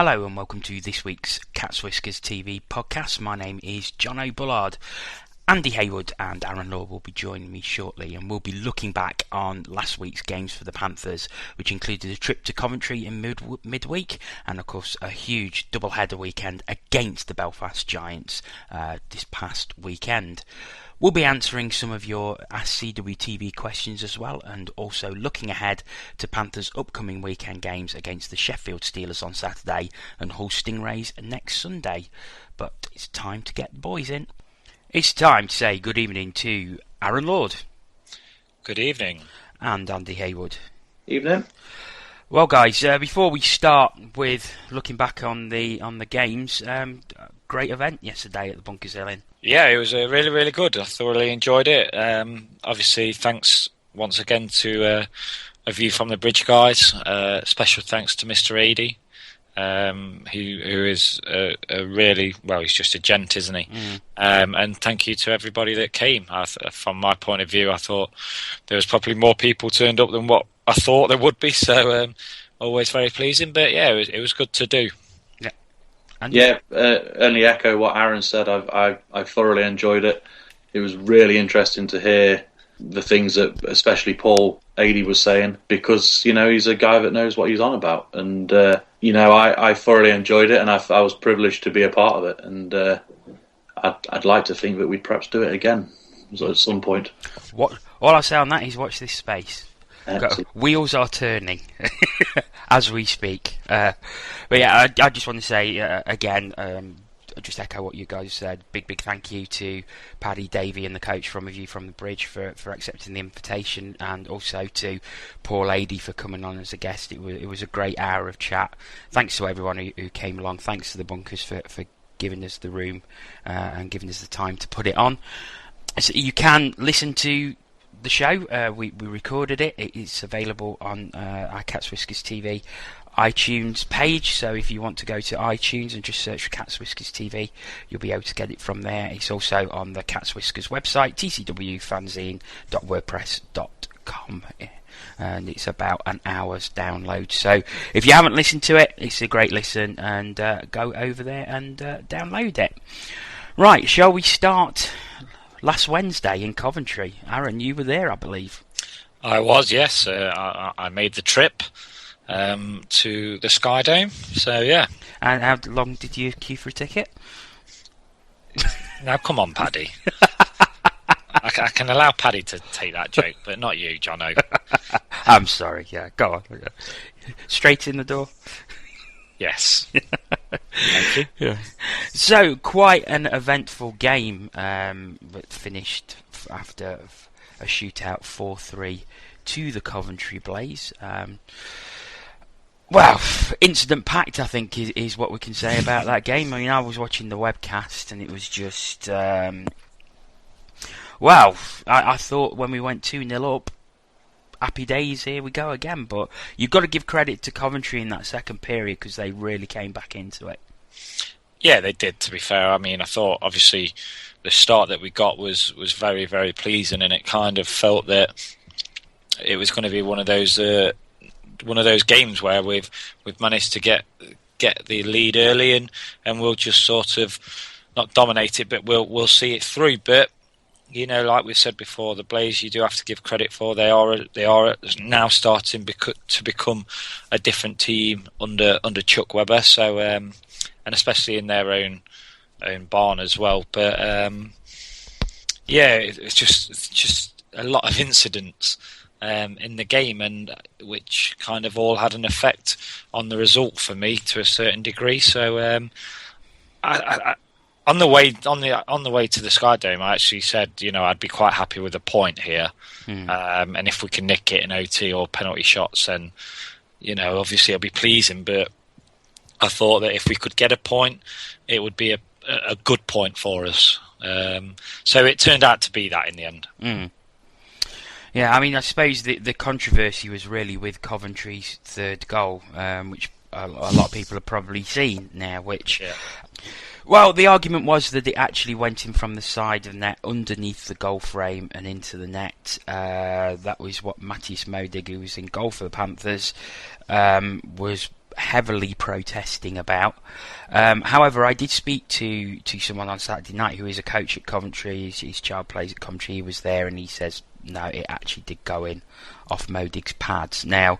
Hello and welcome to this week's Whiskers TV podcast. My name is Jono, Bullard. Andy Haywood and Aaron Law will be joining me shortly, and we'll be looking back on last week's games for the Panthers, which included a trip to Coventry in midweek and of course a huge double-header weekend against the Belfast Giants this past weekend. We'll be answering some of your Ask CWTV questions as well, and also looking ahead to Panthers' upcoming weekend games against the Sheffield Steelers on Saturday and Hull Stingrays next Sunday. But it's time to get the boys in. It's time to say good evening to Aaron Lord. Good evening. And Andy Haywood. Evening. Well, guys, before we start with looking back on the games, great event yesterday at the Bunkers Hill Inn. Yeah, it was really, really good. I thoroughly enjoyed it. Obviously, thanks once again to A View from the Bridge guys. Special thanks to Mr. Ady, who is a really, well, he's just a gent, isn't he? And thank you to everybody that came. From my point of view, I thought there was probably more people turned up than what I thought there would be, so always very pleasing. But yeah, it was good to do. Only echo what Aaron said. I thoroughly enjoyed it. It was really interesting to hear the things that especially Paul Ady was saying, because he's a guy that knows what he's on about, and I thoroughly enjoyed it, and I was privileged to be a part of it, and I'd like to think that we'd perhaps do it again at some point. All I'll say on that is watch this space. Wheels are turning as we speak. But yeah, I just want to say again, just echo what you guys said. Big thank you to Paddy, Davey and the coach from A View from the Bridge for accepting the invitation, and also to Paul Ady for coming on as a guest. It was a great hour of chat. Thanks to everyone who came along. Thanks to the Bunkers for giving us the room and giving us the time to put it on. So you can listen to the show. We recorded it. It's available on our Cats Whiskers TV iTunes page, so if you want to go to iTunes and just search for Cats Whiskers TV, you'll be able to get it from there. It's also on the Cats Whiskers website, tcwfanzine.wordpress.com, and it's about an hour's download. So if you haven't listened to it, it's a great listen, and go over there and download it. Right, shall we start last Wednesday in Coventry? Aaron, you were there, I believe. I was, yes. I made the trip to the Sky Dome, so yeah. And how long did you queue for a ticket? Now, come on, Paddy. I can allow Paddy to take that joke, but not you, Jono. I'm sorry, yeah, go on. Straight in the door? Yes. Thank you. Yeah. So, quite an eventful game, but finished after a shootout 4-3 to the Coventry Blaze. Well, incident-packed, I think, is what we can say about that game. I mean, I was watching the webcast, and it was just... I thought when we went 2-0 up, happy days, here we go again. But you've got to give credit to Coventry in that second period, because they really came back into it. Yeah, they did, to be fair. I mean, I thought, obviously, the start that we got was very, very pleasing, and it kind of felt that it was going to be one of those games where we've managed to get the lead early, and we'll just sort of not dominate it, but we'll see it through. But like we said before, the Blaze, you do have to give credit for. They are now starting to become a different team under Chuck Webber. So and especially in their own barn as well. But it's just a lot of incidents in the game, and which kind of all had an effect on the result for me to a certain degree. So on the way to the Sky Dome, I actually said, I'd be quite happy with a point here, and if we can nick it in OT or penalty shots, then obviously it'll be pleasing. But I thought that if we could get a point, it would be a good point for us. So it turned out to be that in the end. Yeah, I mean, I suppose the controversy was really with Coventry's third goal, which a lot of people have probably seen now, which... Yeah. Well, the argument was that it actually went in from the side of the net, underneath the goal frame and into the net. That was what Matthias Modig, who was in goal for the Panthers, was heavily protesting about. However, I did speak to someone on Saturday night who is a coach at Coventry. His child plays at Coventry. He was there, and he says no, it actually did go in off Modig's pads. Now,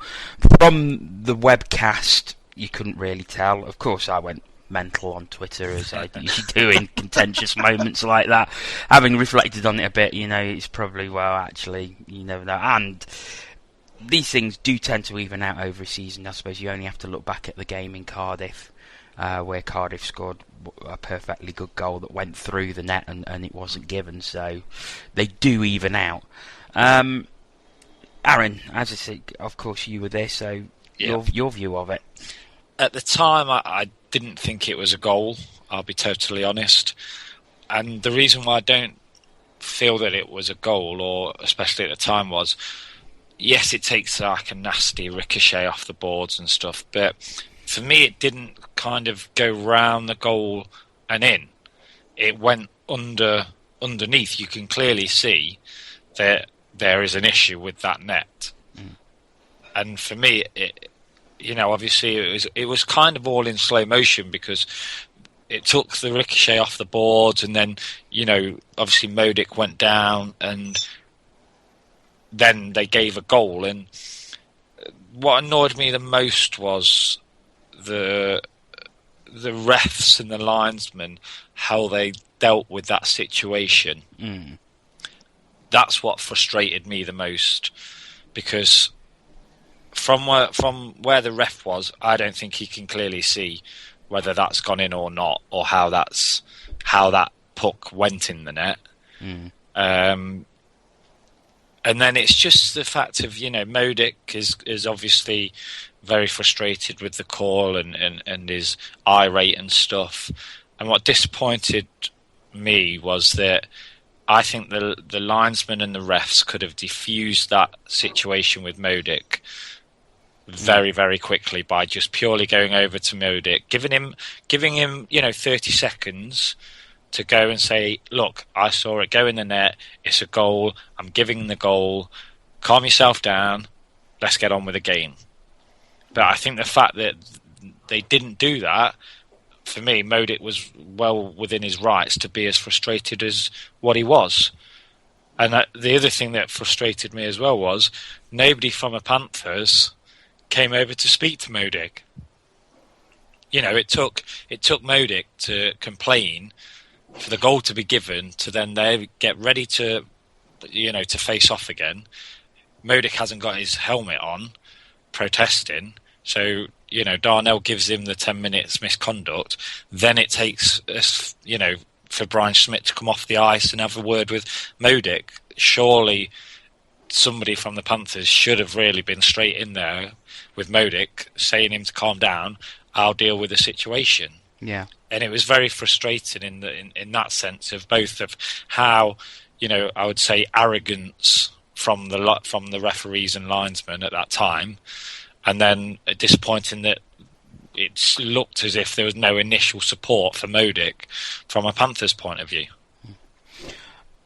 from the webcast, you couldn't really tell. Of course, I went mental on Twitter, as I usually do in contentious moments like that. Having reflected on it a bit, it's probably, well, actually, you never know. And these things do tend to even out over a season. I suppose you only have to look back at the game in Cardiff, where Cardiff scored a perfectly good goal that went through the net and it wasn't given. So they do even out. Aaron, as I said, of course you were there, so your view of it. At the time, I didn't think it was a goal, I'll be totally honest. And the reason why I don't feel that it was a goal, or especially at the time, was, yes, it takes like a nasty ricochet off the boards and stuff, but for me it didn't kind of go round the goal and in. It went underneath. You can clearly see that there is an issue with that net. And for me, obviously it was kind of all in slow motion, because it took the ricochet off the boards, and then, obviously Modig went down, and then they gave a goal. And what annoyed me the most was the refs and the linesmen, how they dealt with that situation. That's what frustrated me the most, because from where the ref was, I don't think he can clearly see whether that's gone in or not, or how that puck went in the net. And then it's just the fact of, Modig is obviously very frustrated with the call and is irate and stuff. And what disappointed me was that I think the linesmen and the refs could have diffused that situation with Modig very, very quickly by just purely going over to Modig, giving him 30 seconds to go and say, look, I saw it go in the net, it's a goal, I'm giving the goal, calm yourself down, let's get on with the game. But I think the fact that they didn't do that, for me, Modig was well within his rights to be as frustrated as what he was. And the other thing that frustrated me as well was nobody from the Panthers came over to speak to Modig. It took Modig to complain for the goal to be given, to then they get ready to face off again. Modig hasn't got his helmet on, protesting. So, Darnell gives him the 10 minutes misconduct. Then it takes us, for Brian Schmidt to come off the ice and have a word with Modig. Surely somebody from the Panthers should have really been straight in there with Modig, saying him to calm down. I'll deal with the situation. Yeah. And it was very frustrating in that sense of both of how, I would say arrogance from the referees and linesmen at that time, and then disappointing that it looked as if there was no initial support for Modig from a Panthers point of view.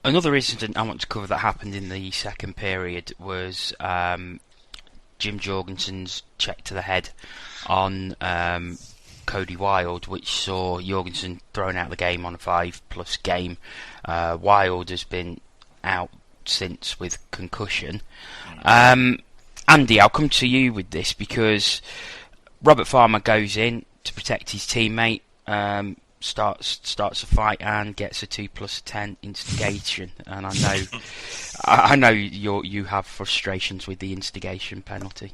Another incident I want to cover that happened in the second period was Jim Jorgensen's check to the head on Cody Wild, which saw Jorgensen thrown out of the game on a 5+ game. Wild has been out since with concussion. Andy, I'll come to you with this, because Robert Farmer goes in to protect his teammate, starts a fight and gets a 2+10 instigation. And I know you have frustrations with the instigation penalty.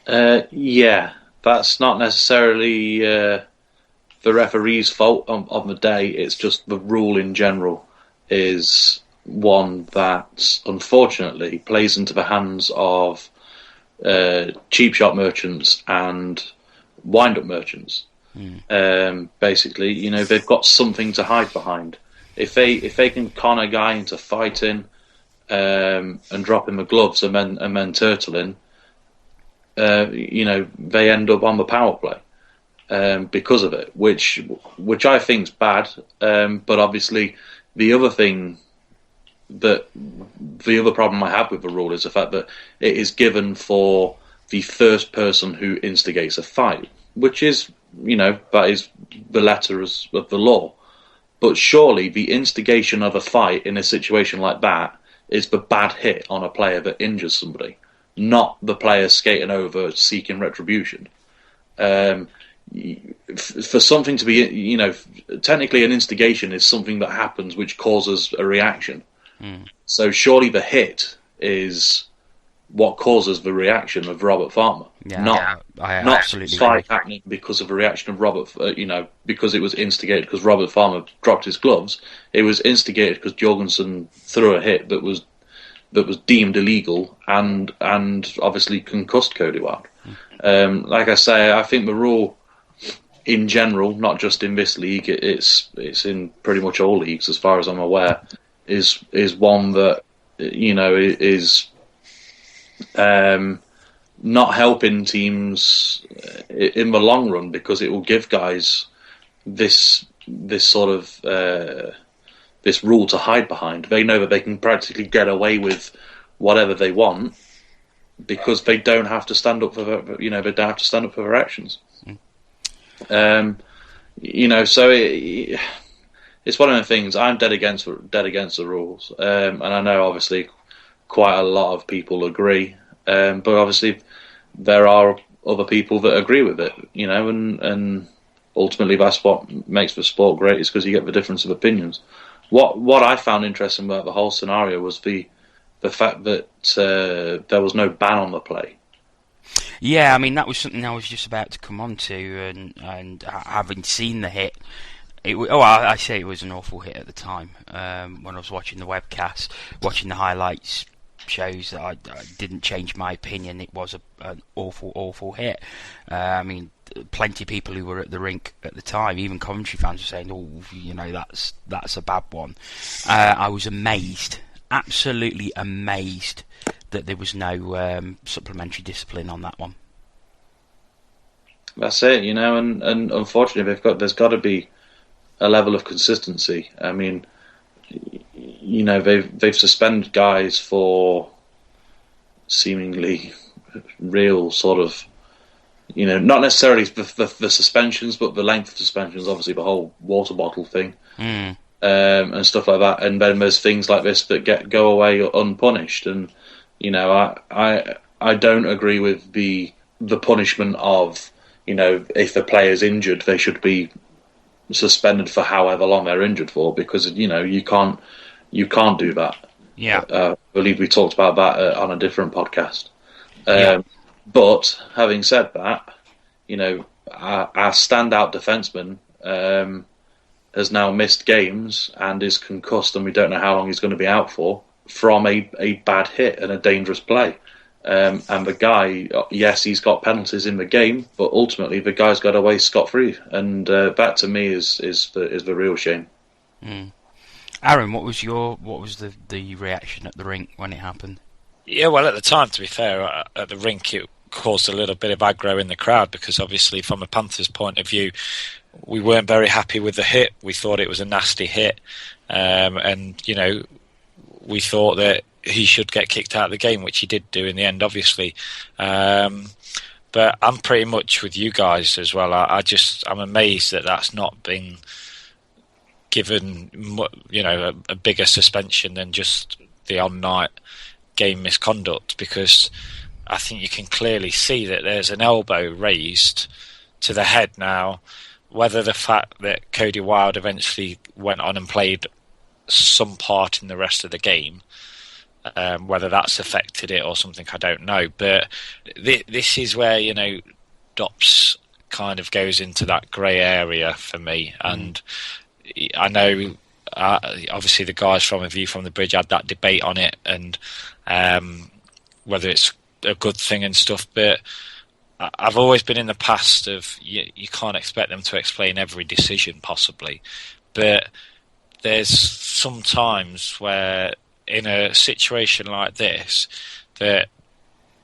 Yeah, that's not necessarily the referee's fault on the day. It's just the rule in general is one that unfortunately plays into the hands of cheap shot merchants and wind-up merchants. Basically, they've got something to hide behind. If they can con a guy into fighting and dropping the gloves and then turtling, they end up on the power play because of it, which I think's bad. But obviously, the other problem I have with the rule is the fact that it is given for the first person who instigates a fight, which is, that is the letter of the law. But surely the instigation of a fight in a situation like that is the bad hit on a player that injures somebody, not the player skating over seeking retribution. For something to be, technically an instigation is something that happens which causes a reaction. So surely the hit is what causes the reaction of Robert Farmer, not absolutely fight happening because of a reaction of Robert. Because it was instigated because Robert Farmer dropped his gloves. It was instigated because Jorgensen threw a hit that was deemed illegal and obviously concussed Cody Wild. Like I say, I think the rule in general, not just in this league, it's in pretty much all leagues as far as I'm aware, is one that is not helping teams in the long run, because it will give guys this sort of this rule to hide behind. They know that they can practically get away with whatever they want because they don't have to stand up for they don't have to stand up for their actions. So it's one of the things. I'm dead against the rules, and I know obviously quite a lot of people agree, but obviously there are other people that agree with it, and ultimately that's what makes the sport great, is because you get the difference of opinions. What I found interesting about the whole scenario was the fact that there was no ban on the play. Yeah, I mean, that was something I was just about to come on to, and having seen the hit, I say it was an awful hit at the time. When I was watching the webcast, watching the highlights, shows that I didn't change my opinion. It was an awful hit. I mean, plenty of people who were at the rink at the time, even Coventry fans, were saying, that's a bad one. I was amazed, absolutely amazed, that there was no supplementary discipline on that one. That's it, and unfortunately there's got to be a level of consistency. I mean, they've suspended guys for seemingly real sort of, not necessarily the suspensions, but the length of suspensions. Obviously, the whole water bottle thing, and stuff like that. And then there's things like this that go away unpunished. And I don't agree with the punishment of, if the player's injured, they should be suspended for however long they're injured for, because you can't do that. Yeah, I believe we talked about that on a different podcast. But having said that, our standout defenseman has now missed games and is concussed, and we don't know how long he's going to be out for, from a bad hit and a dangerous play. And the guy, yes, he's got penalties in the game, but ultimately the guy's got away scot-free, and that to me is the real shame. Aaron, what was the reaction at the rink when it happened? Yeah, well, at the time, to be fair, at the rink it caused a little bit of aggro in the crowd, because obviously from a Panthers point of view, we weren't very happy with the hit. We thought it was a nasty hit, and we thought that he should get kicked out of the game, which he did do in the end, obviously. But I'm pretty much with you guys as well. I'm amazed that that's not been given, a bigger suspension than just the on-night game misconduct, because I think you can clearly see that there's an elbow raised to the head now. Whether the fact that Cody Wild eventually went on and played some part in the rest of the game, whether that's affected it or something, I don't know. But this is where, DOPS kind of goes into that grey area for me. And I know, obviously, the guys from A View from the Bridge had that debate on it, and whether it's a good thing and stuff. But I've always been in the past of you can't expect them to explain every decision possibly. But there's some times where, in a situation like this, that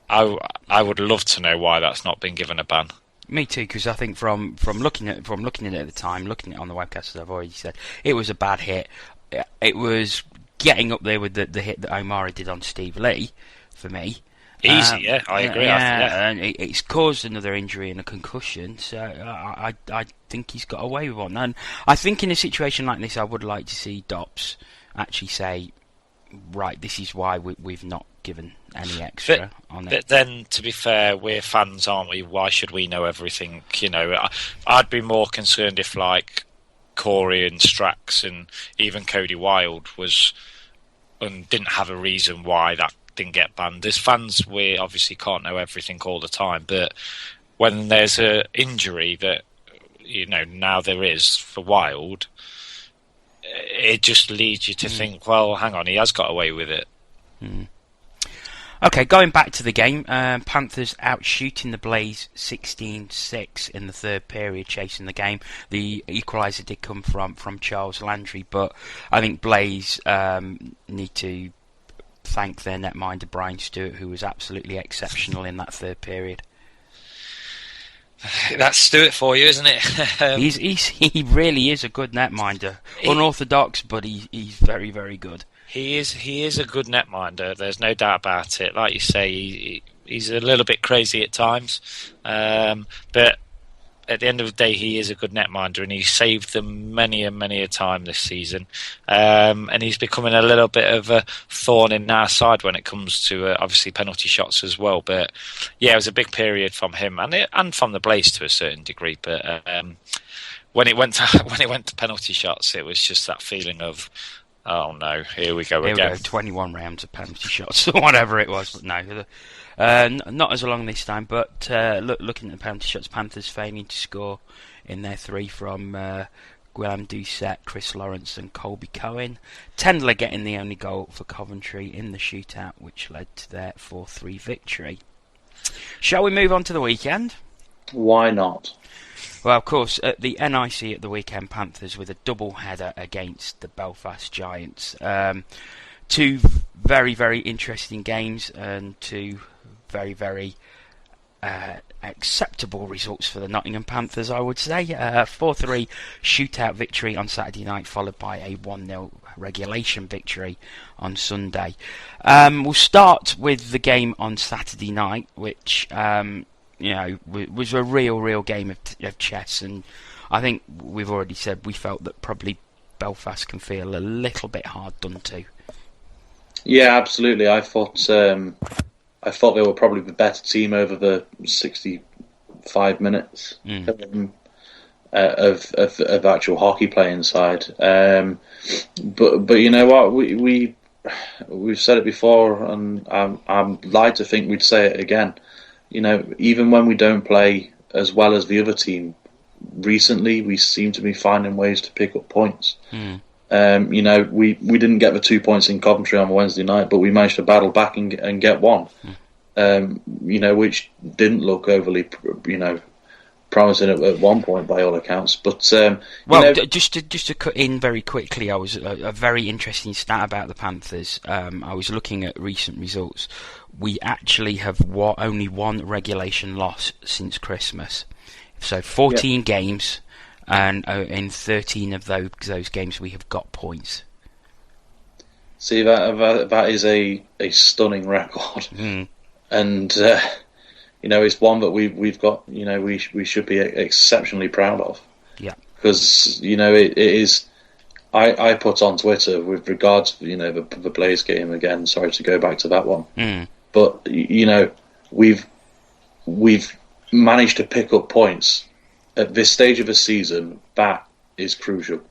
I would love to know why that's not been given a ban. Me too, because I think from looking at it at the time, looking at it on the webcast, as I've already said, it was a bad hit. It was getting up there with the hit that O'Mara did on Steve Lee, for me. Easy, yeah, I agree. Yeah, and it's caused another injury and a concussion, so I think he's got away with one. And I think in a situation like this, I would like to see Dops actually say, right, this is why we've not given any extra on it. But then, to be fair, we're fans, aren't we? Why should we know everything? I'd be more concerned if, like, Corey and Strax and even Cody Wilde didn't have a reason why that didn't get banned. As fans, we obviously can't know everything all the time, but when there's an injury that now there is for Wilde, it just leads you to think, well, hang on, he has got away with it. Okay, going back to the game, Panthers out shooting the Blaze 16-6 in the third period, chasing the game. The equaliser did come from Charles Landry, but I think Blaze need to thank their netminder Brian Stewart, who was absolutely exceptional in that third period. That's Stewart for you, isn't it? He really is a good netminder. Unorthodox, but he's very, very good. He is a good netminder. There's no doubt about it. Like you say, he's a little bit crazy at times, but at the end of the day, he is a good netminder, and he's saved them many and many a time this season. And he's becoming a little bit of a thorn in our side when it comes to obviously penalty shots as well. But yeah, it was a big period from him and from the Blaze to a certain degree. But when it went to penalty shots, it was just that feeling of, oh no, here we go again. 21 rounds of penalty shots, or whatever it was. But no, not as long this time. But looking at the penalty shots, Panthers failing to score in their three from Guillaume Doucet, Chris Lawrence and Colby Cohen. Tendler getting the only goal for Coventry in the shootout, which led to their 4-3 victory. Shall we move on to the weekend? Why not? Well, of course, at the NIC at the weekend, Panthers with a double header against the Belfast Giants. Two very, very interesting games and two very, very acceptable results for the Nottingham Panthers, I would say. 4-3 shootout victory on Saturday night, followed by a 1-0 regulation victory on Sunday. We'll start with the game on Saturday night, which was a real game of chess, and I think we've already said we felt that probably Belfast can feel a little bit hard done to. Yeah, absolutely. I thought they were probably the better team over the 65 minutes of actual hockey play inside. But you know what, we've said it before, and I'm lied to think we'd say it again. Even when we don't play as well as the other team, recently we seem to be finding ways to pick up points. We didn't get the 2 points in Coventry on Wednesday night, but we managed to battle back and get one. Which didn't look overly, promising at one point by all accounts. But just to cut in very quickly, I was a very interesting stat about the Panthers. I was looking at recent results. We actually have only one regulation loss since Christmas. So 14 games, and in 13 of those games we have got points. See, that is a stunning record, and it's one that we've got. We should be exceptionally proud of. Yeah, because it is. I put on Twitter with regards to the Blaze game again. Sorry to go back to that one, but we've managed to pick up points at this stage of the season. That is crucial.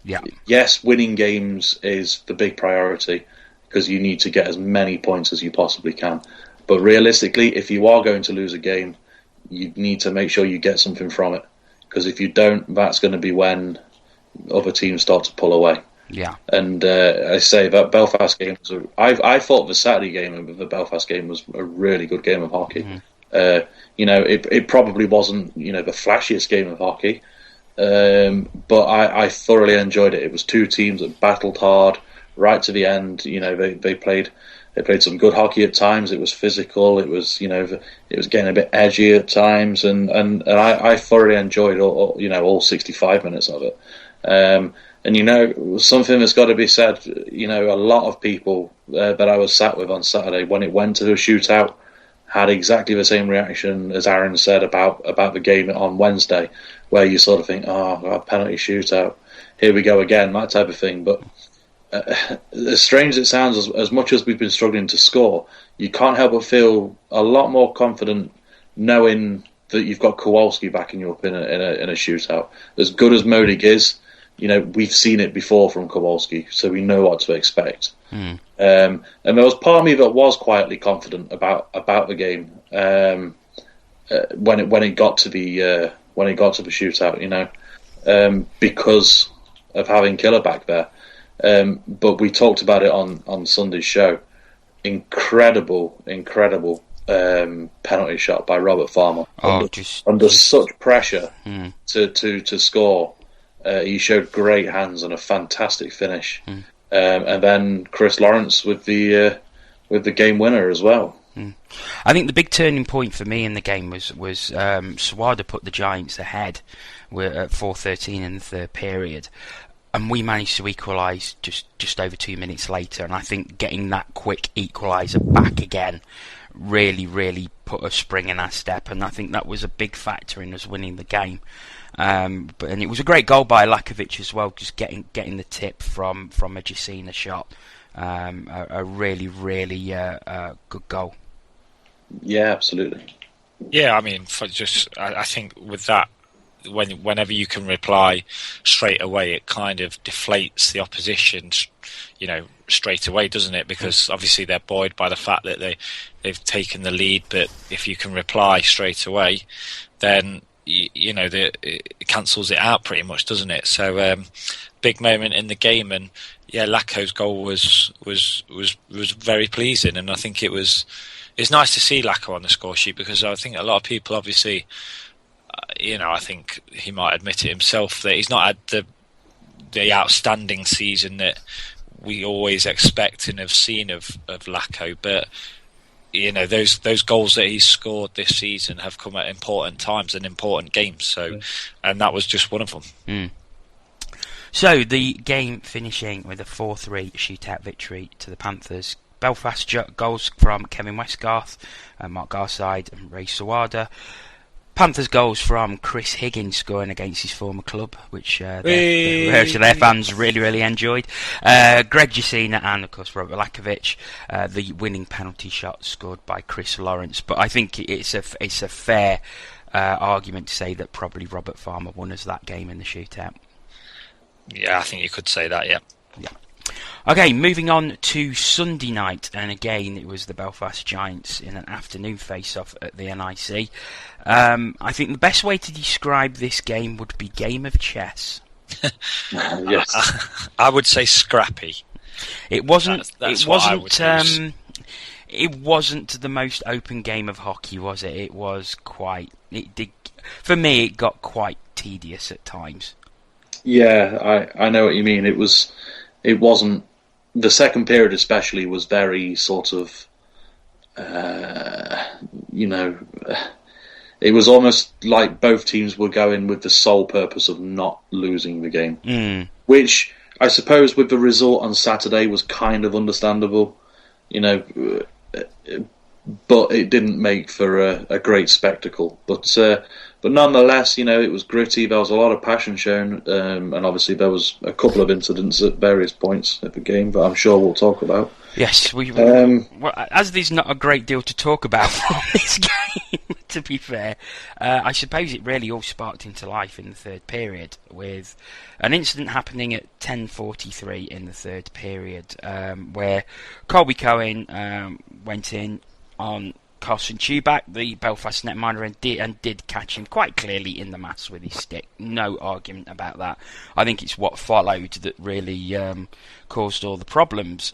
Yeah. Yes, winning games is the big priority because you need to get as many points as you possibly can. But realistically, if you are going to lose a game, you need to make sure you get something from it. Because if you don't, that's going to be when other teams start to pull away. Yeah. And I say that Belfast game was I thought the Saturday game of the Belfast game was a really good game of hockey. It probably wasn't the flashiest game of hockey. But I thoroughly enjoyed it. It was two teams that battled hard right to the end. They played some good hockey at times. It was physical. It was it was getting a bit edgy at times, and I thoroughly enjoyed all 65 minutes of it. Something that's got to be said. A lot of people that I was sat with on Saturday, when it went to a shootout, had exactly the same reaction as Aaron said about the game on Wednesday, where you sort of think, oh, God, penalty shootout, here we go again, that type of thing. But as strange as it sounds, as much as we've been struggling to score, you can't help but feel a lot more confident knowing that you've got Kowalski backing you up in a shootout. As good as Modig is, we've seen it before from Kowalski, so we know what to expect. And there was part of me that was quietly confident about the game when it got to the shootout, because of having Killer back there. But we talked about it on Sunday's show. Incredible penalty shot by Robert Farmer under such pressure to score. He showed great hands and a fantastic finish. And then Chris Lawrence with the game winner as well. I think the big turning point for me in the game was Sawada put the Giants ahead. We're at 4:13 in the third period, and we managed to equalise just over 2 minutes later. And I think getting that quick equaliser back again really put a spring in our step, and I think that was a big factor in us winning the game. And it was a great goal by Lakovic as well, just getting the tip from a Jacina shot. A really good goal. Yeah, absolutely. Yeah, I mean, I think with that, whenever you can reply straight away, it kind of deflates the opposition, straight away, doesn't it? Because obviously they're buoyed by the fact that they've taken the lead, but if you can reply straight away, then it cancels it out pretty much, doesn't it? So big moment in the game, and yeah, Lako's goal was very pleasing, and I think it's nice to see Lako on the score sheet, because I think a lot of people obviously, I think he might admit it himself that he's not had the outstanding season that we always expect and have seen of Lako, but those goals that he's scored this season have come at important times and important games. So, and that was just one of them. So the game finishing with a 4-3 shootout victory to the Panthers. Belfast goals from Kevin Westgarth, Mark Garside and Ray Sawada. Panthers goals from Chris Higgins scoring against his former club, which their fans really enjoyed. Greg Jacina and of course Robert Lakovic. The winning penalty shot scored by Chris Lawrence. But I think it's a fair argument to say that probably Robert Farmer won us that game in the shootout. Yeah, I think you could say that. Yeah. Okay, moving on to Sunday night, and again it was the Belfast Giants in an afternoon face-off at the NIC. I think the best way to describe this game would be game of chess. Yes, I would say scrappy. It wasn't. That's it wasn't. It wasn't the most open game of hockey, was it? It was quite. It did. For me, it got quite tedious at times. Yeah, I know what you mean. It wasn't. The second period especially was very sort of, it was almost like both teams were going with the sole purpose of not losing the game. Which I suppose with the result on Saturday was kind of understandable, but it didn't make for a great spectacle. But nonetheless, it was gritty. There was a lot of passion shown, and obviously there was a couple of incidents at various points of the game that I'm sure we'll talk about. Yes, well, as there's not a great deal to talk about from this game, to be fair, I suppose it really all sparked into life in the third period with an incident happening at 10:43 in the third period, where Colby Cohen went in on Carson Tubac, the Belfast netminder, and did catch him quite clearly in the mass with his stick. No argument about that. I think it's what followed that really caused all the problems.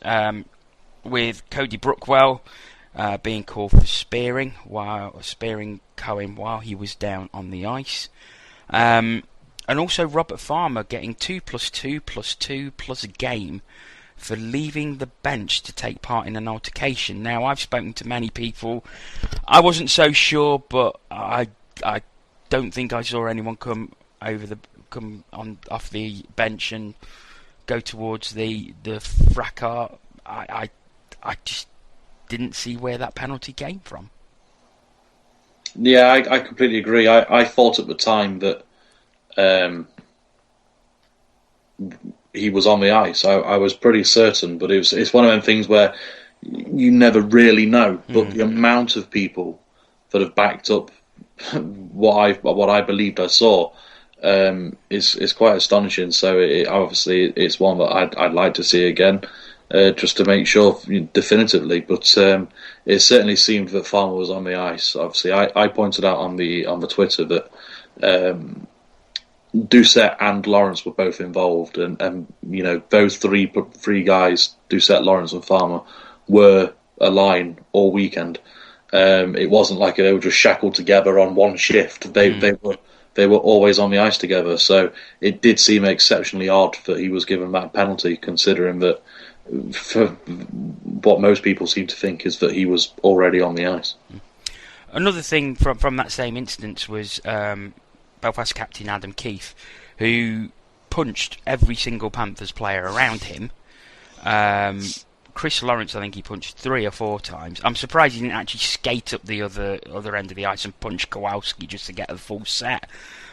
With Cody Brookwell being called for spearing Cohen while he was down on the ice. And also Robert Farmer getting 2+2+2+ a game for leaving the bench to take part in an altercation. Now, I've spoken to many people. I wasn't so sure, but I don't think I saw anyone come off the bench and go towards the fracas. I just didn't see where that penalty came from. Yeah, I completely agree. I thought at the time that he was on the ice. I was pretty certain, but it's one of them things where you never really know. But the amount of people that have backed up what I believed I saw is quite astonishing. So obviously it's one that I'd like to see again, just to make sure definitively. But it certainly seemed that Farmer was on the ice. Obviously, I pointed out on the Twitter that Doucette and Lawrence were both involved, and those three guys, Doucette, Lawrence, and Farmer, were a line all weekend. It wasn't like they were just shackled together on one shift. They were always on the ice together. So it did seem exceptionally odd that he was given that penalty, considering that for what most people seem to think is that he was already on the ice. Another thing from that same instance was Belfast captain Adam Keefe, who punched every single Panthers player around him. Chris Lawrence, I think he punched 3 or 4 times. I'm surprised he didn't actually skate up the other end of the ice and punch Kowalski just to get a full set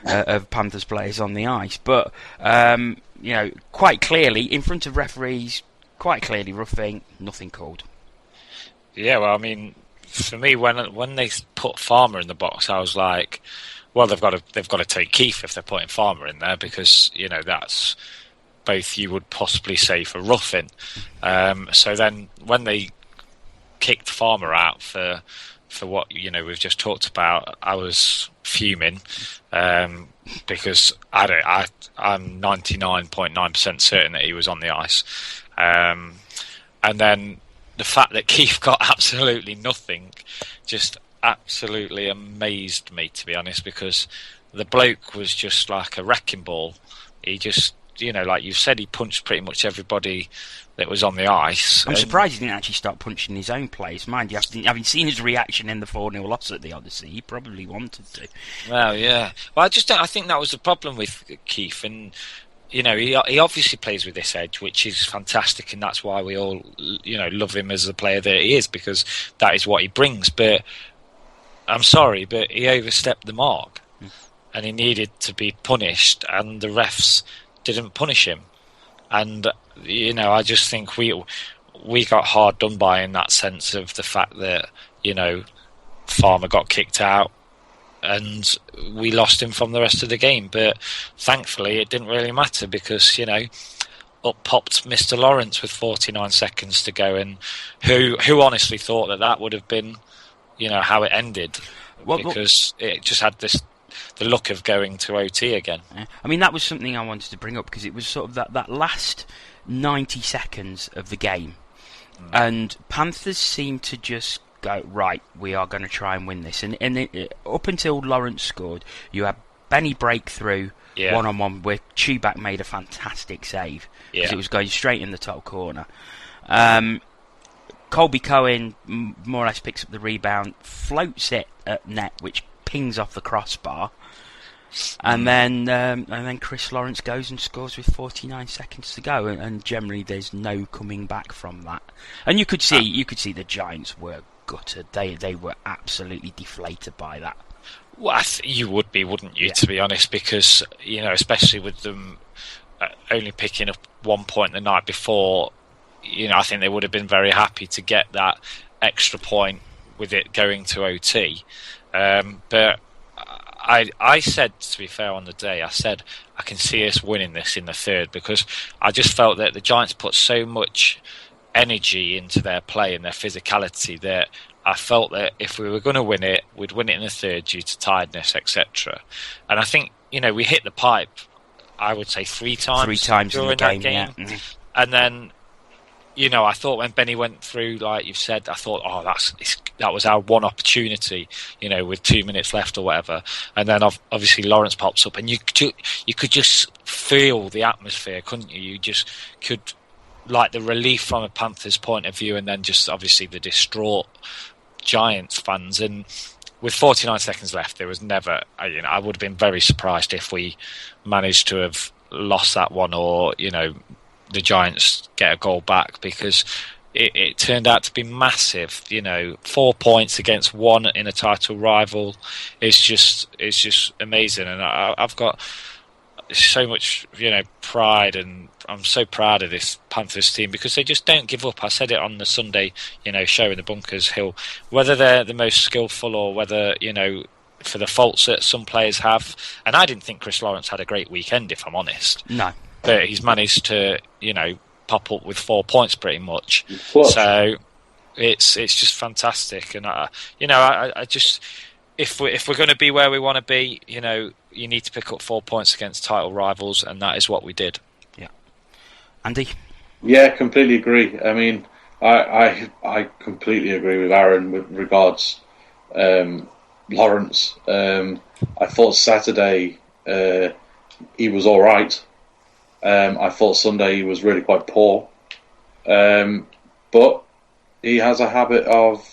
of Panthers players on the ice. But quite clearly in front of referees, quite clearly roughing, nothing called. Yeah, well, I mean, for me, when they put Farmer in the box, I was like, well, they've got to take Keefe if they're putting Farmer in there, because that's both you would possibly say for roughing. So then when they kicked Farmer out for what we've just talked about, I was fuming, because I'm 99.9% certain that he was on the ice, and then the fact that Keefe got absolutely nothing just absolutely amazed me, to be honest, because the bloke was just like a wrecking ball. He just, like you said, he punched pretty much everybody that was on the ice. I'm surprised he didn't actually start punching his own players. Mind you, having seen his reaction in the 4-0 loss at the Odyssey, he probably wanted to. Well, yeah. Well, I think that was the problem with Keefe, and he obviously plays with this edge, which is fantastic, and that's why we all love him as the player that he is, because that is what he brings. But I'm sorry, but he overstepped the mark, and he needed to be punished, and the refs didn't punish him. And I just think we got hard done by in that sense of the fact that Farmer got kicked out, and we lost him from the rest of the game. But thankfully, it didn't really matter, because up popped Mr. Lawrence with 49 seconds to go, and who honestly thought that would have been how it ended, because it just had the look of going to OT again. I mean, that was something I wanted to bring up, because it was sort of that last 90 seconds of the game, and Panthers seemed to just go, right, we are going to try and win this, and up until Lawrence scored, you had Benny breakthrough one-on-one where Chubak made a fantastic save, because it was going straight in the top corner. Colby Cohen more or less picks up the rebound, floats it at net, which pings off the crossbar, and then Chris Lawrence goes and scores with 49 seconds to go, and generally there's no coming back from that. And you could see the Giants were gutted; they were absolutely deflated by that. Well, you would be, wouldn't you? Yeah. To be honest, because especially with them only picking up 1 point the night before. I think they would have been very happy to get that extra point with it going to OT. But I said, to be fair, on the day, I said I can see us winning this in the third, because I just felt that the Giants put so much energy into their play and their physicality that I felt that if we were going to win it, we'd win it in the third due to tiredness, etc. And I think, we hit the pipe, I would say 3 times. 3 times during in the game, yeah. Mm-hmm. And then I thought when Benny went through, like you've said, I thought, that was our one opportunity, with 2 minutes left or whatever. And then obviously Lawrence pops up, and you could just feel the atmosphere, couldn't you? You just could, like, the relief from a Panthers point of view, and then just obviously the distraught Giants fans. And with 49 seconds left, there was never, I would have been very surprised if we managed to have lost that one, or the Giants get a goal back, because it turned out to be massive. 4 points against 1 in a title rival. It's just amazing, and I've got so much pride, and I'm so proud of this Panthers team because they just don't give up. I said it on the Sunday show in the Bunkers Hill, whether they're the most skillful or whether for the faults that some players have, and I didn't think Chris Lawrence had a great weekend, if I'm honest. No, but he's managed to pop up with 4 points pretty much. So it's just fantastic, and I just if we're going to be where we want to be, you need to pick up 4 points against title rivals, and that is what we did. Yeah, Andy. Yeah, completely agree. I mean, I completely agree with Aaron with regards Lawrence. I thought Saturday he was all right. I thought Sunday he was really quite poor, but he has a habit of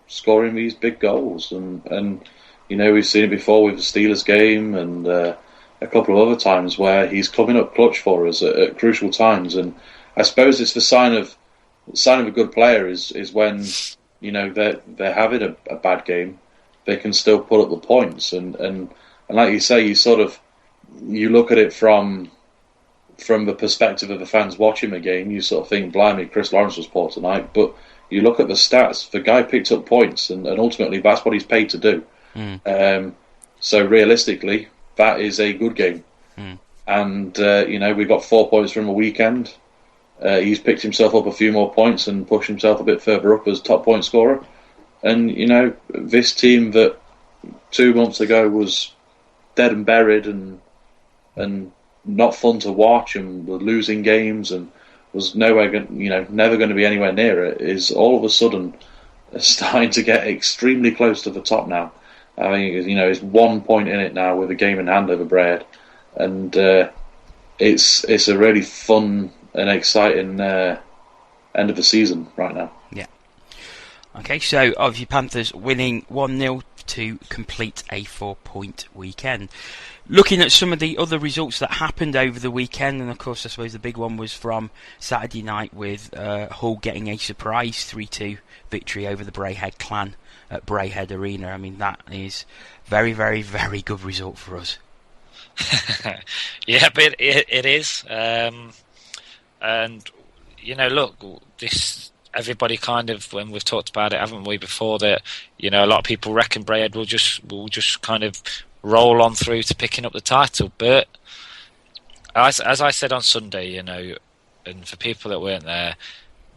scoring these big goals, and we've seen it before with the Steelers game and a couple of other times where he's coming up clutch for us at crucial times. And I suppose it's the sign of a good player is when they're having a bad game, they can still put up the points, and like you say, you look at it from the perspective of the fans watching the game, you sort of think, blimey, Chris Lawrence was poor tonight. But you look at the stats, the guy picked up points, and ultimately that's what he's paid to do. So realistically, that is a good game. And, we got 4 points from a weekend. He's picked himself up a few more points and pushed himself a bit further up as top point scorer. And, this team that 2 months ago was dead and buried and not fun to watch and were losing games and was never going to be anywhere near it, is all of a sudden starting to get extremely close to the top now. I mean, it's 1 point in it now with a game in hand over Braid, and it's a really fun and exciting end of the season right now. Yeah. Okay, so obviously Panthers winning 1-0 to complete a 4-point weekend. Looking at some of the other results that happened over the weekend, and of course I suppose the big one was from Saturday night with Hull getting a surprise 3-2 victory over the Braehead clan at Braehead Arena. I mean, that is very, very, very good result for us. Yeah, but it is. And, look, this... Everybody kind of, when we've talked about it, haven't we, before, that a lot of people reckon Braehead will just kind of roll on through to picking up the title. But as I said on Sunday, and for people that weren't there,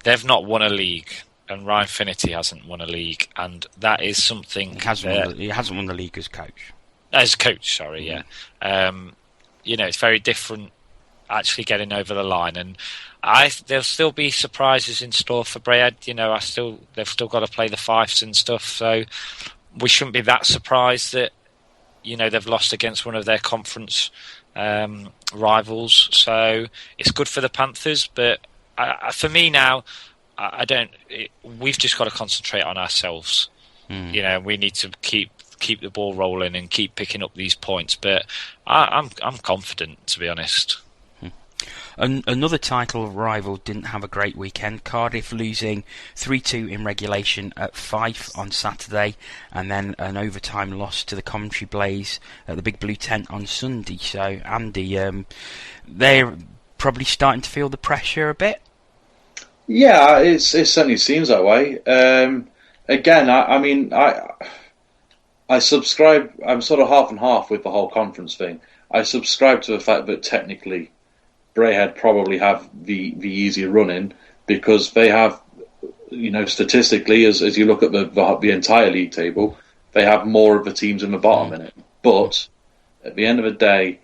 they've not won a league, and Ryan Finnerty hasn't won a league, and that is something. He hasn't won the league as coach. As coach, sorry, yeah. It's very different actually getting over the line, and there'll still be surprises in store for Braehead. They've still got to play the Fifes and stuff, so we shouldn't be that surprised that they've lost against one of their conference rivals. So it's good for the Panthers, but for me now, we've just got to concentrate on ourselves. We need to keep the ball rolling and keep picking up these points. But I'm confident, to be honest. Another title rival didn't have a great weekend. Cardiff losing 3-2 in regulation at Fife on Saturday, and then an overtime loss to the Coventry Blaze at the Big Blue Tent on Sunday. So, Andy, they're probably starting to feel the pressure a bit. Yeah, it certainly seems that way. Again, I subscribe. I'm sort of half and half with the whole conference thing. I subscribe to the fact that technically Braehead probably have the easier run in because they have, statistically, as you look at the entire league table, they have more of the teams in the bottom in it. But at the end of the day,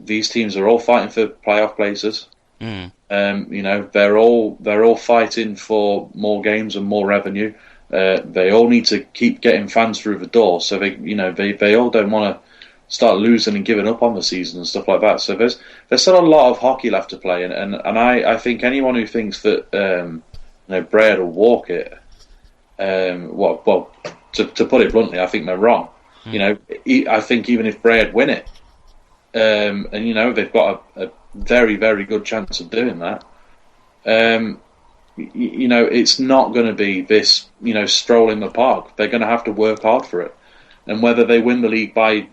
these teams are all fighting for playoff places. They're all fighting for more games and more revenue. They all need to keep getting fans through the door. So they all don't want to start losing and giving up on the season and stuff like that. So there's still a lot of hockey left to play, and I think anyone who thinks that Braehead will walk it, to put it bluntly, I think they're wrong. I think even if Braehead win it, and they've got a very, very good chance of doing that, it's not going to be this, stroll in the park. They're going to have to work hard for it. And whether they win the league by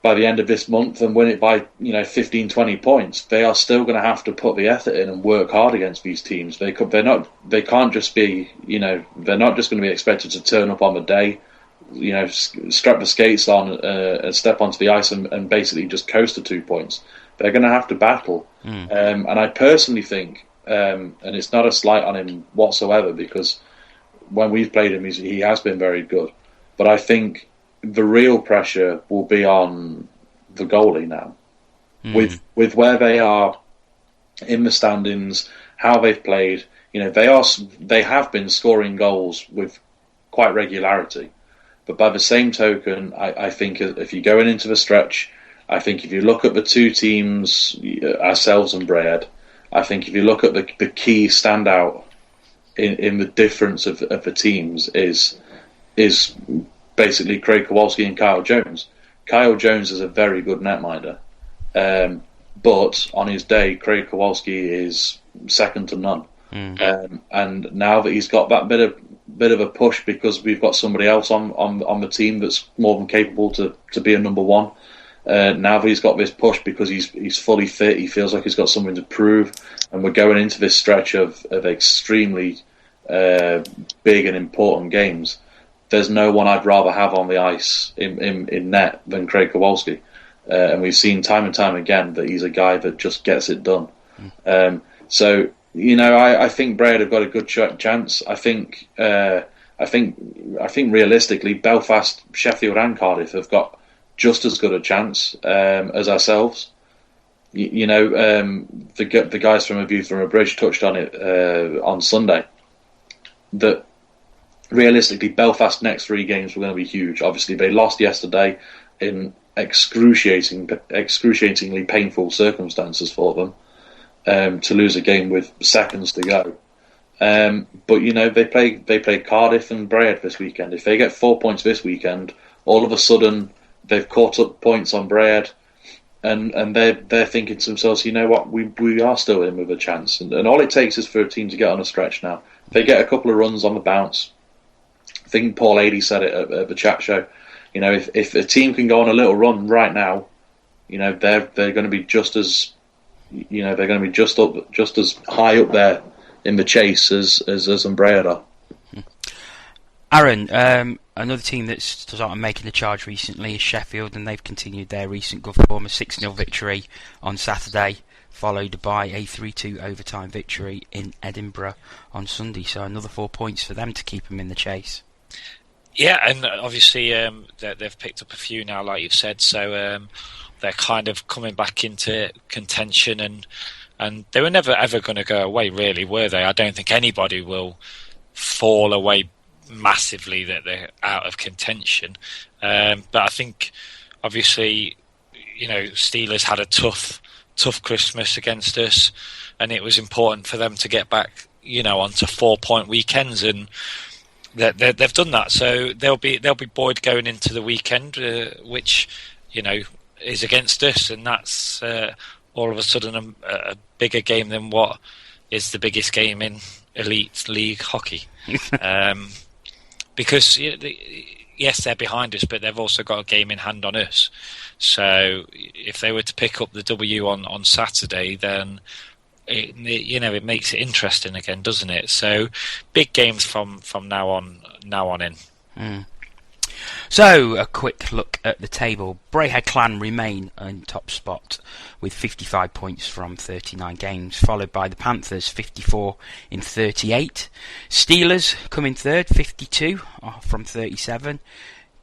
the end of this month and win it by 15, 20 points, they are still going to have to put the effort in and work hard against these teams. They can't just be, they're not just going to be expected to turn up on the day, strap the skates on and step onto the ice and basically just coast to 2 points. They're going to have to battle. And I personally think, and it's not a slight on him whatsoever, because when we've played him, he has been very good. But I think the real pressure will be on the goalie now, with where they are in the standings, how they've played. They have been scoring goals with quite regularity, but by the same token, I think if you're going into the stretch, I think if you look at the two teams, ourselves and Brad, I think if you look at the key standout in the difference of the teams is basically Craig Kowalski and Kyle Jones. Kyle Jones is a very good netminder, but on his day, Craig Kowalski is second to none. And now that he's got that bit of a push because we've got somebody else on the team that's more than capable to be a number one. Now that he's got this push because he's fully fit, he feels like he's got something to prove, and we're going into this stretch of extremely big and important games. There's no one I'd rather have on the ice in net than Craig Kowalski. And we've seen time and time again that he's a guy that just gets it done. So, I think Brad have got a good chance. I think realistically, Belfast, Sheffield and Cardiff have got just as good a chance as ourselves. The guys from A View from a Bridge touched on it on Sunday, that realistically, Belfast's next 3 games were going to be huge. Obviously, they lost yesterday in excruciatingly painful circumstances for them, to lose a game with seconds to go. But they play Cardiff and Brad this weekend. If they get 4 points this weekend, all of a sudden they've caught up points on Brad, and they're thinking to themselves, we are still in with a chance. And all it takes is for a team to get on a stretch now. If they get a couple of runs on the bounce, I think Paul Adey said it at the chat show. If a team can go on a little run right now, they're going to be just as high up there in the chase as Umbrella are. Aaron, another team that's sort of making the charge recently is Sheffield, and they've continued their recent good form, a 6-0 victory on Saturday, followed by a 3-2 overtime victory in Edinburgh on Sunday. So another 4 points for them to keep them in the chase. Yeah, and obviously they've picked up a few now, like you've said, so they're kind of coming back into contention, and they were never ever going to go away, really, were they? I don't think anybody will fall away massively that they're out of contention. But I think, obviously, Steelers had a tough Christmas against us, and it was important for them to get back, onto 4-point weekends, and they've done that. So they'll be buoyed going into the weekend, which is against us, and that's all of a sudden a bigger game than what is the biggest game in elite league hockey. Because yes, they're behind us, but they've also got a game in hand on us. So if they were to pick up the W on Saturday, then it makes it interesting again, doesn't it? So big games from now on in. So, a quick look at the table. Braehead Clan remain in top spot with 55 points from 39 games, followed by the Panthers, 54 in 38. Steelers come in third, 52 from 37.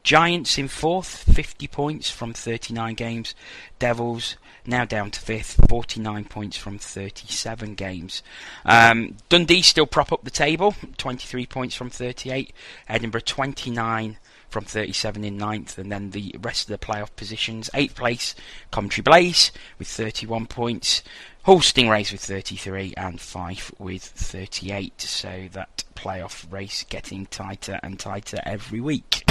Giants in fourth, 50 points from 39 games. Devils now down to fifth, 49 points from 37 games. Dundee still prop up the table, 23 points from 38. Edinburgh 29 from 37 in ninth, and then the rest of the playoff positions. 8th place, Coventry Blaze with 31 points. Hull Stingrays with 33 and Fife with 38. So that playoff race getting tighter and tighter every week.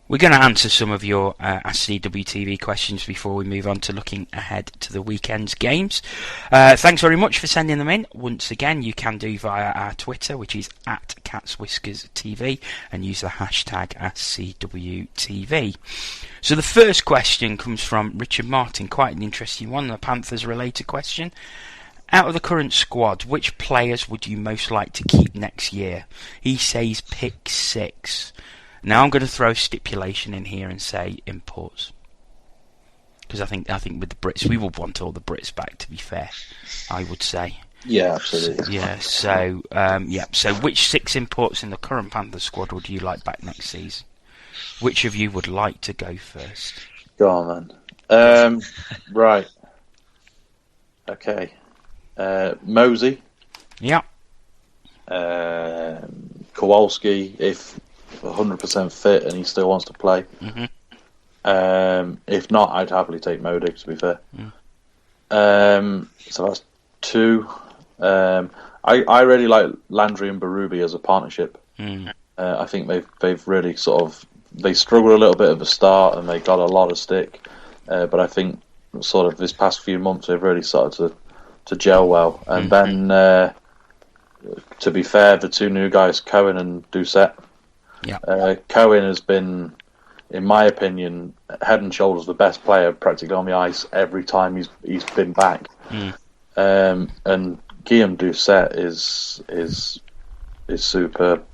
We're going to answer some of your Ask CWTV questions before we move on to looking ahead to the weekend's games. Thanks very much for sending them in. Once again, you can do via our Twitter, which is @CatsWhiskersTV, and use the hashtag AskCWTV. So the first question comes from Richard Martin, quite an interesting one, a Panthers-related question. Out of the current squad, which players would you most like to keep next year? He says pick 6. Now I'm going to throw a stipulation in here and say imports, because I think with the Brits we would want all the Brits back. To be fair, I would say. Yeah, absolutely. Yeah. So So which 6 imports in the current Panthers squad would you like back next season? Which of you would like to go first? Go on then. Right. Okay. Mosey. Yeah. Kowalski, if 100% fit and he still wants to play. Mm-hmm. If not, I'd happily take Modig, to be fair. So that's 2. I really like Landry and Berube as a partnership. I think they've really they struggled a little bit at the start and they got a lot of stick, but I think sort of this past few months they've really started to gel well. And then, to be fair, the 2 new guys, Cohen and Doucette. Yeah. Cohen has been, in my opinion, head and shoulders the best player practically on the ice every time he's been back. And Guillaume Doucette is superb.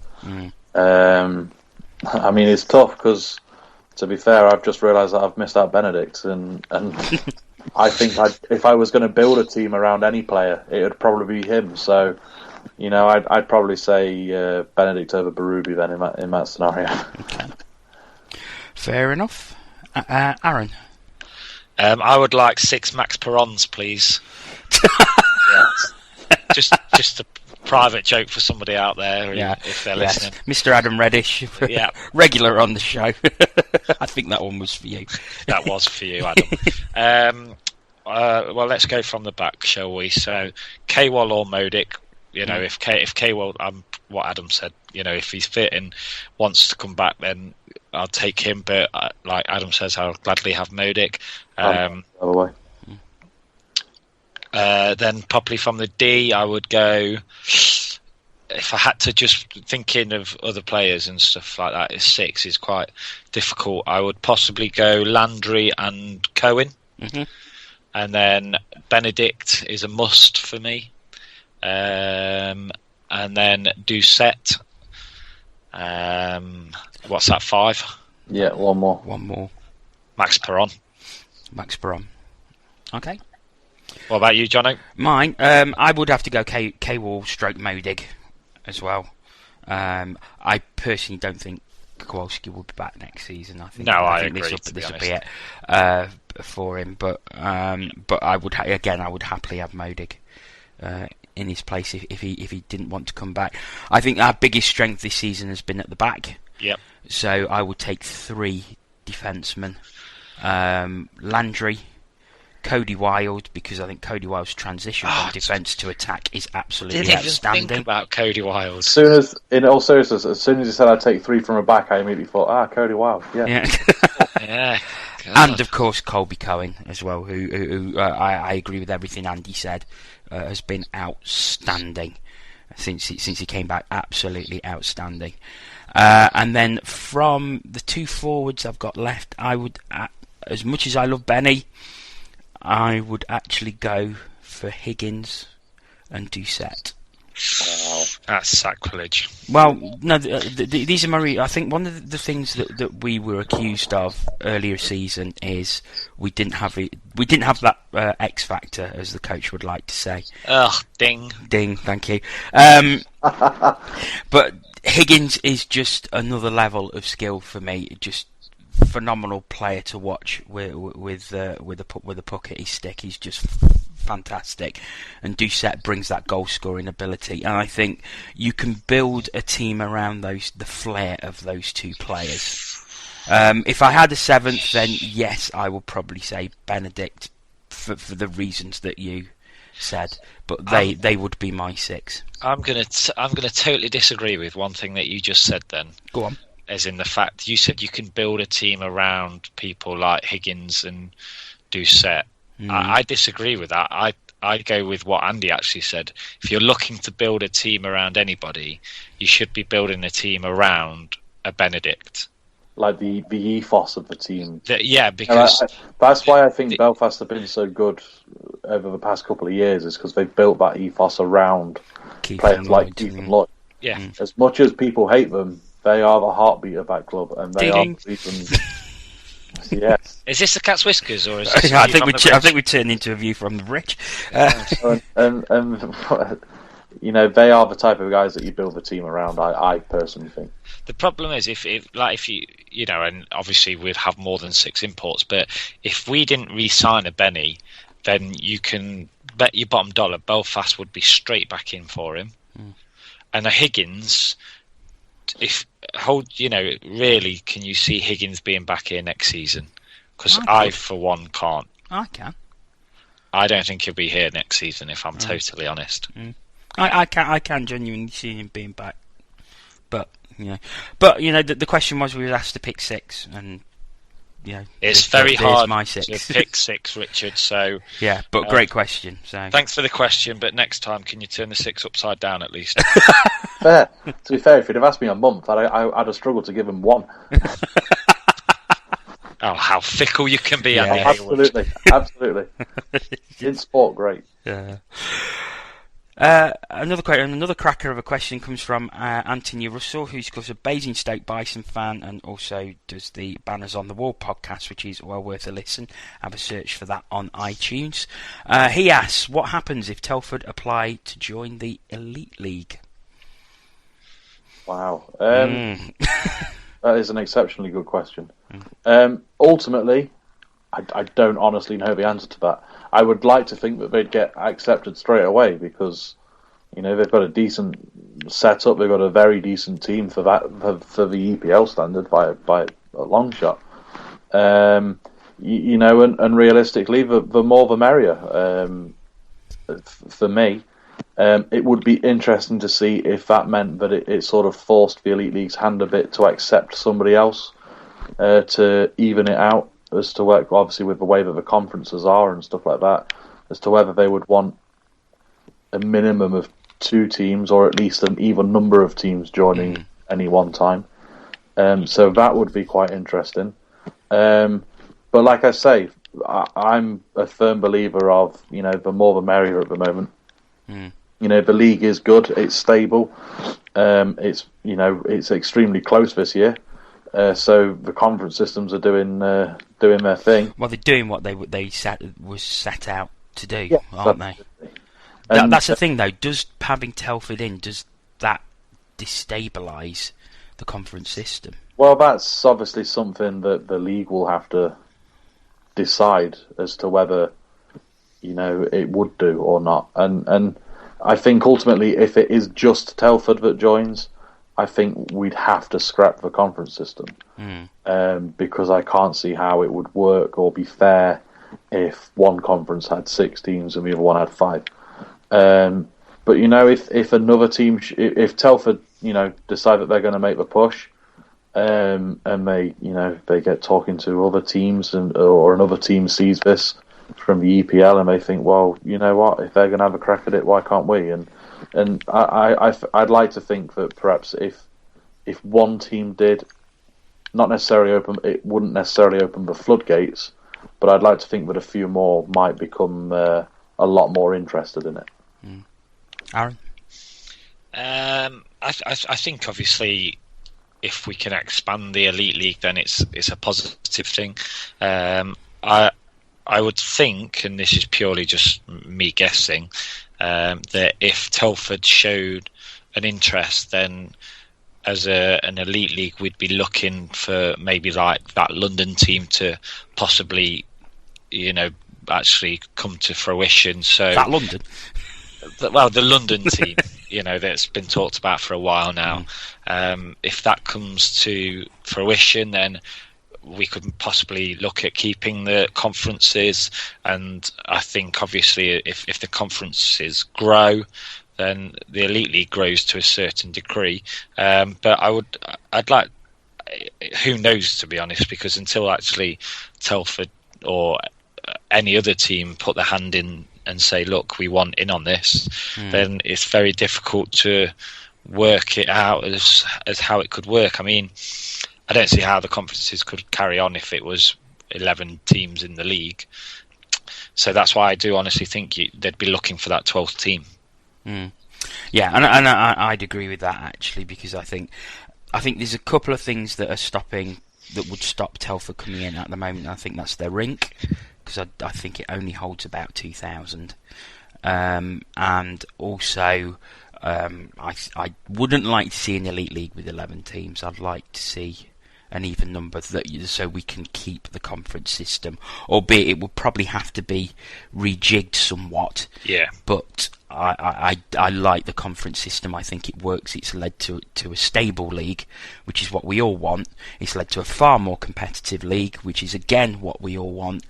I mean, it's tough because, to be fair, I've just realised that I've missed out Benedict, and I think if I was going to build a team around any player, it would probably be him. So, you know, I'd probably say Benedict over Berube then in that scenario. Okay. Fair enough. Aaron? I would like 6 Max Perrons, please. Just a private joke for somebody out there, if they're listening. Mr. Adam Reddish, regular on the show. I think that one was for you. That was for you, Adam. Well, let's go from the back, shall we? So, Kwal or Modic. You know, if Kwal, what Adam said, you know, if he's fit and wants to come back, then I'll take him. But like Adam says, I'll gladly have Modic. Then probably from the D, I would go. If I had to just thinking of other players and stuff like that, 6 is quite difficult. I would possibly go Landry and Cohen, and then Benedict is a must for me. And then Doucette. What's that? 5? Yeah, one more. Max Perron. Okay. What about you, Jono? Mine, I would have to go Kwal stroke Modig as well. I personally don't think Kowalski will be back next season. I think I agree, this will be it for him. But I would I would happily have Modig in his place if he didn't want to come back. I think our biggest strength this season has been at the back. Yep. So I would take 3 defensemen: Landry, Cody Wild, because I think Cody Wild's transition from defence to attack is absolutely outstanding. Didn't even think about Cody Wild. In all seriousness, as soon as he said I'd take 3 from a back, I immediately thought, Cody Wild, yeah. Yeah. And of course Colby Cohen as well, who I agree with everything Andy said, has been outstanding since he came back, absolutely outstanding. And then from the 2 forwards I've got left, I would, as much as I love Benny, I would actually go for Higgins and Doucette. Wow, that's sacrilege. Well, no, these are my. I think one of the things that we were accused of earlier season is we didn't have that X factor, as the coach would like to say. Ding. Thank you. But Higgins is just another level of skill for me. Just phenomenal player to watch with the puck at his stick. He's just fantastic, and Doucette brings that goal scoring ability, and I think you can build a team around the flair of those 2 players. If I had a 7th, then yes, I would probably say Benedict for the reasons that you said, but they would be my 6. I'm gonna totally disagree with one thing that you just said. Then go on. as in the fact you said you can build a team around people like Higgins and Doucette. I disagree with that. I go with what Andy actually said. If you're looking to build a team around anybody, you should be building a team around a Benedict. Like the ethos of the team. Because that's why I think Belfast have been so good over the past couple of years, is because they've built that ethos around players like Keith and Lloyd. Yeah. As much as people hate them, they are the heartbeat of that club, and they are the reason. Yes. Is this the Cat's Whiskers, or is this I think we turned into a view from the bridge. And they are the type of guys that you build the team around. I personally think. The problem is if you and obviously we'd have more than 6 imports, but if we didn't re-sign a Benny, then you can bet your bottom dollar Belfast would be straight back in for him, and a Higgins. Really, can you see Higgins being back here next season? Because I, for one, can't. I can. I don't think he'll be here next season, if I'm totally honest. I can genuinely see him being back. But the question was, we were asked to pick 6, and it's very hard my 6. to pick 6, Richard. So yeah, but great question. So thanks for the question, but next time, can you turn the 6 upside down at least? Fair. To be fair, if you'd have asked me a month, I'd have struggled to give him 1. Oh, how fickle you can be, Andy Haywood. Absolutely. In sport, great. Yeah. Another cracker of a question comes from Anthony Russell, who's a Basingstoke Bison fan and also does the Banners on the Wall podcast, which is well worth a listen. Have a search for that on iTunes. He asks, what happens if Telford apply to join the Elite League? Wow. That is an exceptionally good question. Ultimately, I don't honestly know the answer to that. I would like to think that they'd get accepted straight away because, they've got a decent setup. They've got a very decent team for that for the EPL standard by a long shot. And realistically, the more the merrier. For me, it would be interesting to see if that meant that it sort of forced the Elite League's hand a bit to accept somebody else to even it out. As to work, obviously, with the way that the conferences are and stuff like that, as to whether they would want a minimum of 2 teams or at least an even number of teams joining any one time. So that would be quite interesting. But like I say, I'm a firm believer of, the more the merrier at the moment. The league is good, it's stable, it's extremely close this year. So the conference systems are doing their thing. Well, they're doing what they was set out to do, aren't they? That's the thing, though. Does having Telford in, does that destabilise the conference system? Well, that's obviously something that the league will have to decide as to whether it would do or not. And I think ultimately, if it is just Telford that joins, I think we'd have to scrap the conference system because I can't see how it would work or be fair if one conference had 6 teams and the other one had 5. But if another team, if Telford, decide that they're going to make the push, and they get talking to other teams or another team sees this from the EPL and they think, well, you know what, if they're going to have a crack at it, why can't we? And I'd like to think that perhaps if one team did, not necessarily open, it wouldn't necessarily open the floodgates, but I'd like to think that a few more might become a lot more interested in it. Aaron? I think obviously if we can expand the Elite League, then it's a positive thing. I would think, and this is purely just me guessing, that if Telford showed an interest, then as an Elite League, we'd be looking for maybe like that London team to possibly, actually come to fruition. So that London? Well, the London team, that's been talked about for a while now. If that comes to fruition, then we could possibly look at keeping the conferences, and I think obviously if the conferences grow, then the Elite League grows to a certain degree. But I'd like who knows, to be honest, because until actually Telford or any other team put their hand in and say, look, we want in on this, then it's very difficult to work it out as how it could work. I mean, I don't see how the conferences could carry on if it was 11 teams in the league. So that's why I do honestly think they'd be looking for that 12th team. Yeah, and I'd agree with that, actually, because I think there's a couple of things that would stop Telford coming in at the moment. I think that's their rink, because I think it only holds about 2,000. And also, I wouldn't like to see an elite league with 11 teams. I'd like to see an even number so we can keep the conference system, albeit it would probably have to be rejigged somewhat. Yeah. But I like the conference system. I think it works. It's led to a stable league, which is what we all want. It's led to a far more competitive league, which is again what we all want.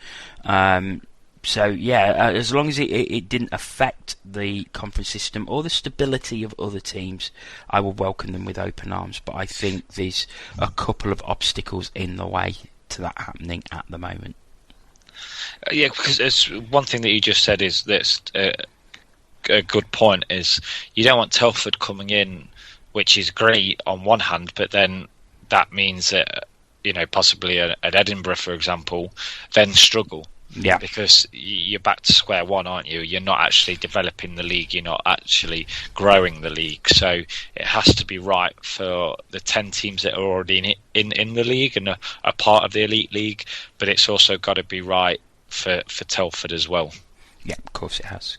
So yeah, as long as it didn't affect the conference system or the stability of other teams, I will welcome them with open arms. But I think there's a couple of obstacles in the way to that happening at the moment. Yeah, because one thing that you just said is that's a good point. Is you don't want Telford coming in, which is great on one hand, but then that means that possibly at Edinburgh, for example, then struggle. Yeah, because you're back to square one, aren't you? You're not actually developing the league. You're not actually growing the league. So it has to be right for the 10 teams that are already in the league and are part of the elite league. But it's also got to be right for Telford as well. Yeah, of course it has.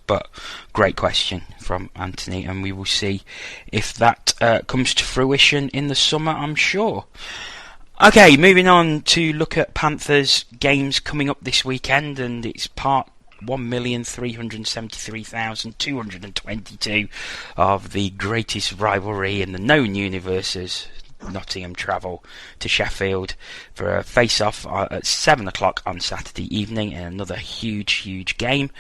But great question from Anthony, and we will see if that comes to fruition in the summer, I'm sure. Okay, moving on to look at Panthers games coming up this weekend, and it's part 1,373,222 of the greatest rivalry in the known universes. Nottingham travel to Sheffield for a face-off at 7 o'clock on Saturday evening in another huge game.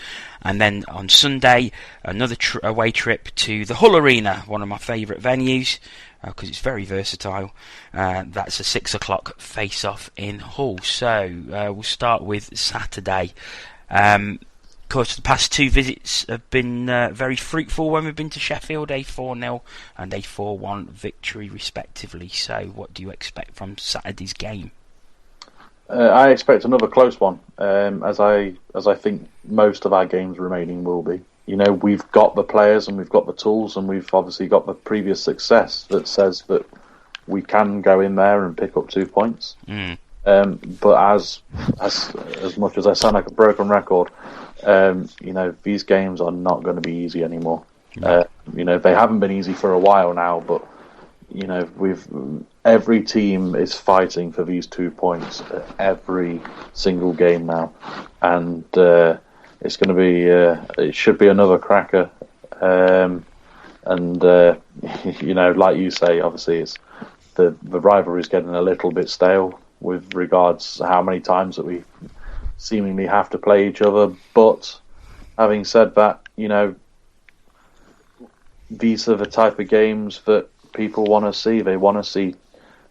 And then on Sunday, another away trip to the Hull Arena, one of my favourite venues, because it's very versatile. That's a 6 o'clock face-off in Hull. So we'll start with Saturday. Of course, the past two visits have been very fruitful when we've been to Sheffield, a 4-0 and a 4-1 victory respectively. So what do you expect from Saturday's game? I expect another close one, as I think most of our games remaining will be. We've got the players and we've got the tools, and we've obviously got the previous success that says that we can go in there and pick up 2 points. But as much as I sound like a broken record, these games are not going to be easy anymore. They haven't been easy for a while now, but every team is fighting for these 2 points every single game now, and it's going to be it should be another cracker. Like you say, obviously it's the rivalry is getting a little bit stale with regards to how many times that we seemingly have to play each other. But having said that, these are the type of games that people want to see. They want to see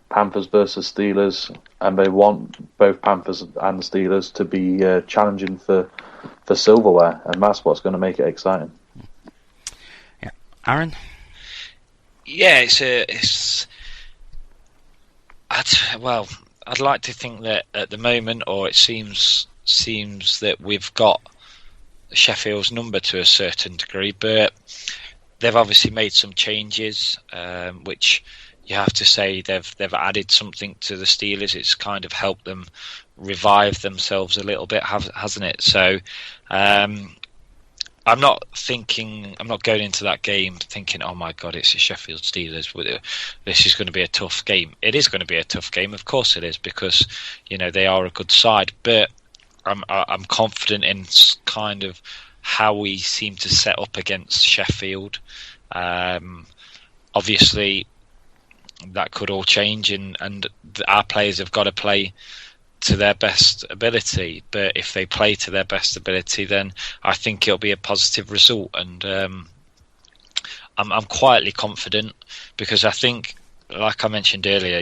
Panthers versus Steelers, and they want both Panthers and Steelers to be challenging for silverware, and that's what's going to make it exciting. Yeah, Aaron. Yeah, I'd like to think that at the moment, or it seems that we've got Sheffield's number to a certain degree, but they've obviously made some changes, which you have to say they've added something to the Steelers. It's kind of helped them revive themselves a little bit, hasn't it? So I'm not going into that game thinking, oh my God, it's the Sheffield Steelers. This is going to be a tough game. It is going to be a tough game, of course it is, because they are a good side. But I'm confident in kind of how we seem to set up against Sheffield. Obviously, that could all change, and our players have got to play to their best ability. But if they play to their best ability, then I think it'll be a positive result. And I'm quietly confident, because I think like I mentioned earlier,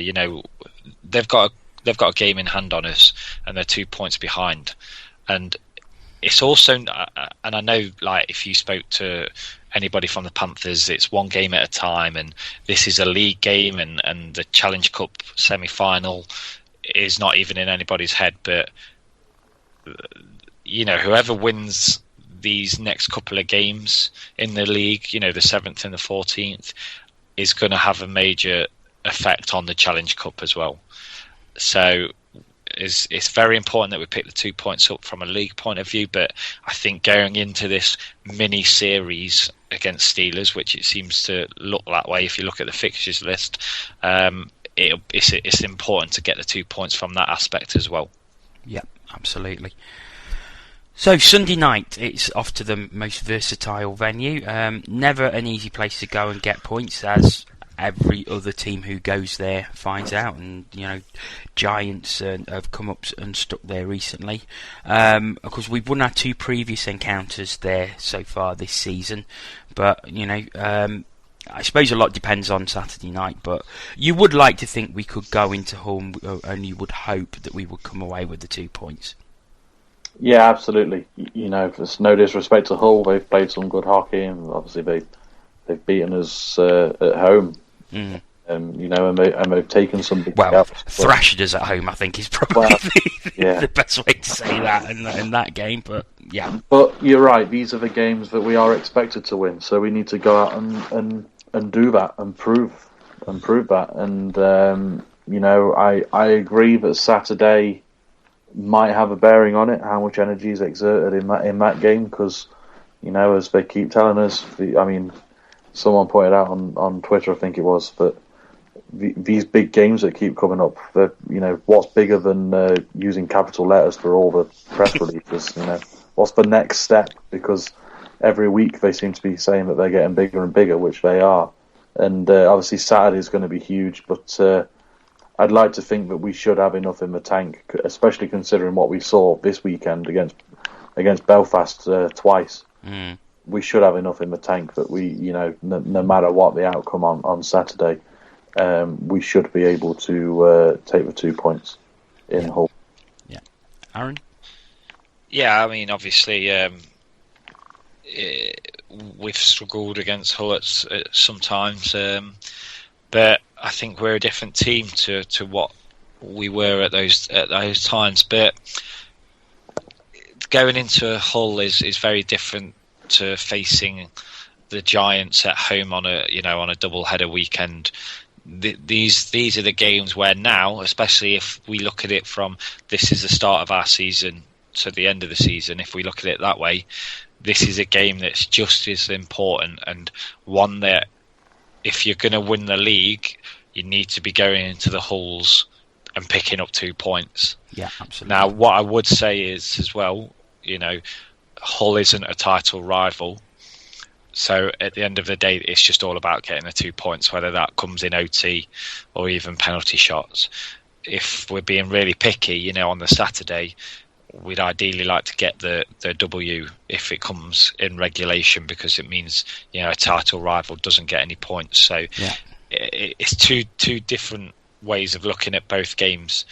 they've got a game in hand on us, and they're 2 points behind. And it's also, and I know, like, if you spoke to anybody from the Panthers, it's one game at a time, and this is a league game, and the Challenge Cup semi-final is not even in anybody's head. But whoever wins these next couple of games in the league, the 7th and the 14th, is going to have a major effect on the Challenge Cup as well. So it's very important that we pick the 2 points up from a league point of view, but I think going into this mini series against Steelers, which it seems to look that way if you look at the fixtures list, it's important to get the 2 points from that aspect as well. Yeah, absolutely. So Sunday night, it's off to the most versatile venue. Never an easy place to go and get points, as every other team who goes there finds out. And Giants have come up and stuck there recently. Of course, we've won our 2 previous encounters there so far this season, but I suppose a lot depends on Saturday night. But you would like to think we could go into Hull, and you would hope that we would come away with the 2 points. Yeah, absolutely. There's no disrespect to Hull. They've played some good hockey, and obviously they've beaten us at home. And they've taken some big steps. Thrashed us at home, I think, is probably the best way to say that in that game. But yeah, but you're right. These are the games that we are expected to win, so we need to go out and do that and prove that. And I agree that Saturday might have a bearing on it, how much energy is exerted in that game, because as they keep telling us, someone pointed out on Twitter, I think it was, that these big games that keep coming up, what's bigger than using capital letters for all the press releases? What's the next step? Because every week they seem to be saying that they're getting bigger and bigger, which they are. And obviously Saturday is going to be huge, but I'd like to think that we should have enough in the tank, especially considering what we saw this weekend against Belfast twice. We should have enough in the tank that we, no matter what the outcome on Saturday, we should be able to take the 2 points in Hull. Yeah, Aaron. Yeah, obviously, we've struggled against Hull at sometimes, but I think we're a different team to what we were at those times. But going into Hull is very different to facing the Giants at home on a double header weekend. These are the games where now, especially if we look at it from this is the start of our season to the end of the season, if we look at it that way, this is a game that's just as important, and one that if you're going to win the league, you need to be going into the Hulls and picking up 2 points. Yeah, absolutely. Now, what I would say is as well, Hull isn't a title rival. So at the end of the day, it's just all about getting the 2 points, whether that comes in OT or even penalty shots. If we're being really picky, on the Saturday, we'd ideally like to get the W if it comes in regulation, because it means, a title rival doesn't get any points. So it's two different ways of looking at both games.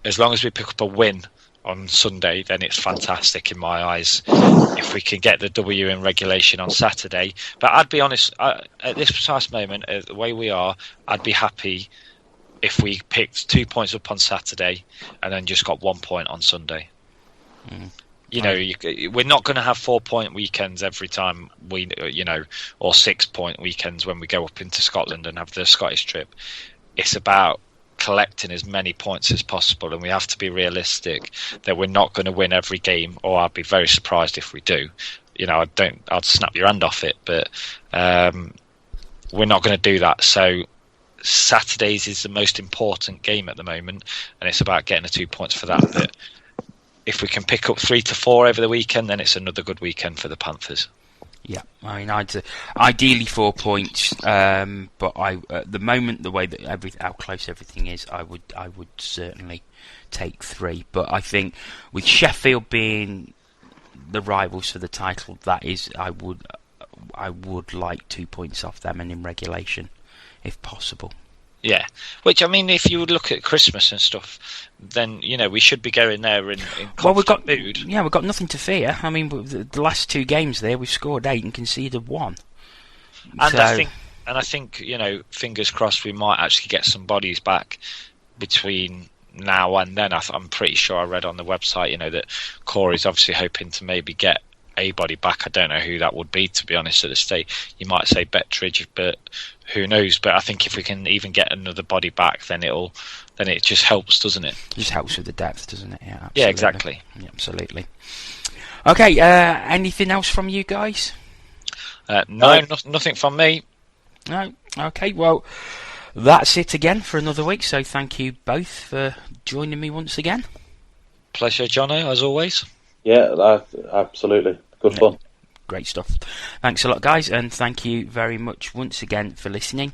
As long as we pick up a win on Sunday, then it's fantastic in my eyes if we can get the W in regulation on Saturday. But I'd be honest, at this precise moment, the way we are, I'd be happy if we picked 2 points up on Saturday and then just got 1 point on Sunday. We're not going to have 4 point weekends every time or 6 point weekends when we go up into Scotland and have the Scottish trip. It's about collecting as many points as possible, and we have to be realistic that we're not going to win every game, or I'd be very surprised if we do. I'd snap your hand off it, but we're not going to do that. So Saturdays is the most important game at the moment, and it's about getting the 2 points for that. But if we can pick up 3 to 4 over the weekend, then it's another good weekend for the Panthers. Yeah, ideally 4 points, but at the moment, the way that how close everything is, I would certainly take 3. But I think with Sheffield being the rivals for the title, that is, I would like 2 points off them, and in regulation, if possible. Yeah, which, I mean, if you would look at Christmas and stuff, then, we should be going there in confident mood. Yeah, we've got nothing to fear. I mean, the last 2 games there, we've scored 8 and conceded 1. And I think, fingers crossed, we might actually get some bodies back between now and then. I'm pretty sure I read on the website, that Corey's obviously hoping to maybe get a body back. I don't know who that would be, to be honest, at the state. You might say Bettridge, but who knows? But I think if we can even get another body back, then it just helps, doesn't it? It just helps with the depth, doesn't it? Yeah, absolutely. Yeah, exactly. Yeah, absolutely. Okay, anything else from you guys? No, nothing from me. No. Okay, well, that's it again for another week. So thank you both for joining me once again. Pleasure, Jono, as always. Yeah, absolutely. Good fun. Great stuff. Thanks a lot, guys, and thank you very much once again for listening.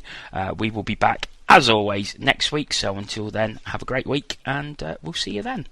We will be back, as always, next week. So until then, have a great week, and we'll see you then.